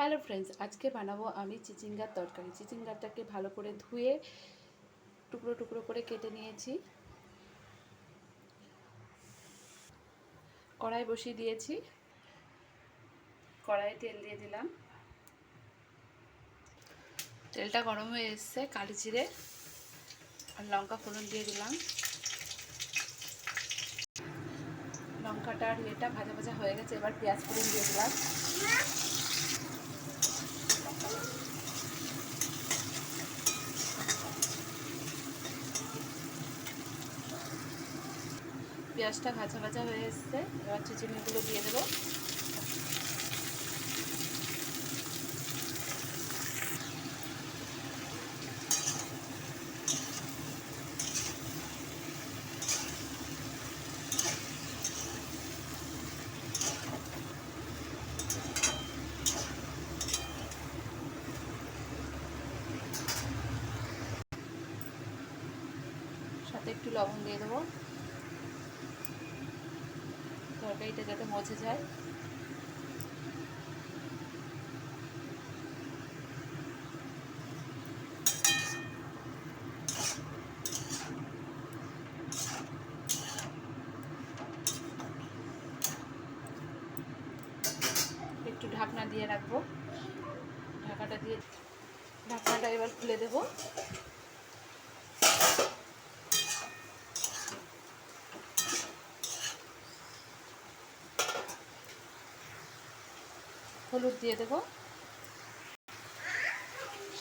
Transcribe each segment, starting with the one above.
Hello friends, আজকে বানাবো আমি চিচিঙ্গার তরকারি। চিচিঙ্গাটাকে ভালো করে ধুয়ে টুকরো টুকরো করে কেটে নিয়েছি। কড়াই বসিয়ে দিয়েছি। কড়াইয়ে তেল দিয়ে দিলাম। তেলটা গরম হয়ে এসছে, কালি জিরে আর লঙ্কা ফোড়ন দিয়ে দিলাম। লঙ্কাটা আর এটা ভাজা ভাজা হয়ে গেছে, এবার পেঁয়াজ ফোড়ন দিয়ে দিলাম। পেঁয়াজটা ভাজা ভাজা হয়ে এসছে, এবার চিচিঙ্গাগুলো দিয়ে দেবো। সাথে একটু লবণ দিয়ে দেবো, তরকারিটা যাতে মজে যায়। একটু ঢাকনা দিয়ে রাখবো। ঢাকনাটা এবার খুলে দেবো। হলুদ দিয়ে দেবো,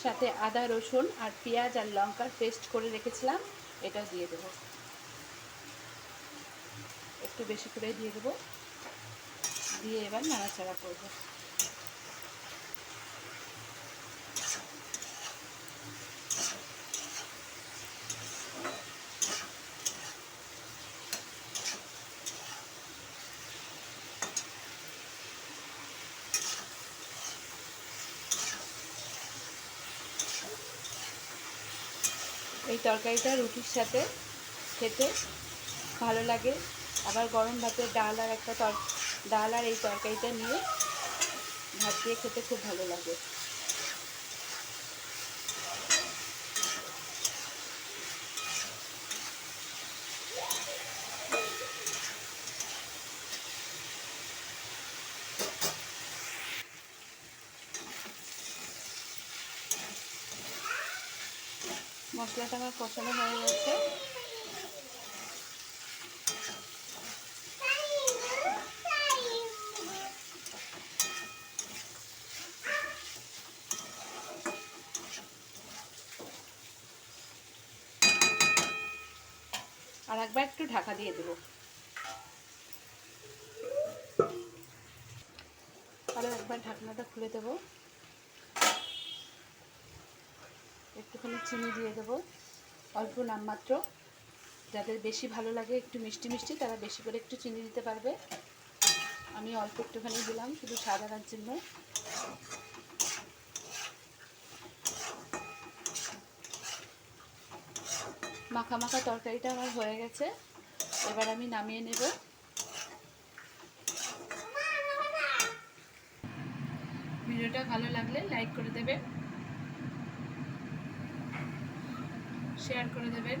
সাথে আদা রসুন আর পেঁয়াজ আর লঙ্কার পেস্ট করে রেখেছিলাম, এটা দিয়ে দেবো। একটু বেশি করে দিয়ে দেবো, দিয়ে এবার নাড়াচাড়া করব। এই তরকারিটা রুটির সাথে খেতে ভালো লাগে, আবার গরম ভাতে ডাল আর এই তরকারিটা নিয়ে ভাত দিয়ে খেতে খুব ভালো লাগে। মশলাটা আমার কষানো হয়ে গেছে। আর একবার একটু ঢাকা দিয়ে দেবো। আরও একবার ঢাকনাটা খুলে দেবো। একটুখানি চিনি দিয়ে দেবো, অল্প নামমাত্র। যাদের বেশি ভালো লাগে একটু মিষ্টি মিষ্টি, তারা বেশি করে একটু চিনি দিতে পারবে। আমি অল্প একটুখানি দিলাম শুধু স্বাদ আনার জন্য। মাখা মাখা তরকারিটা আমার হয়ে গেছে, এবার আমি নামিয়ে নেব। ভিডিওটা ভালো লাগলে লাইক করে দেবেন, শেয়ার করে দেবেন।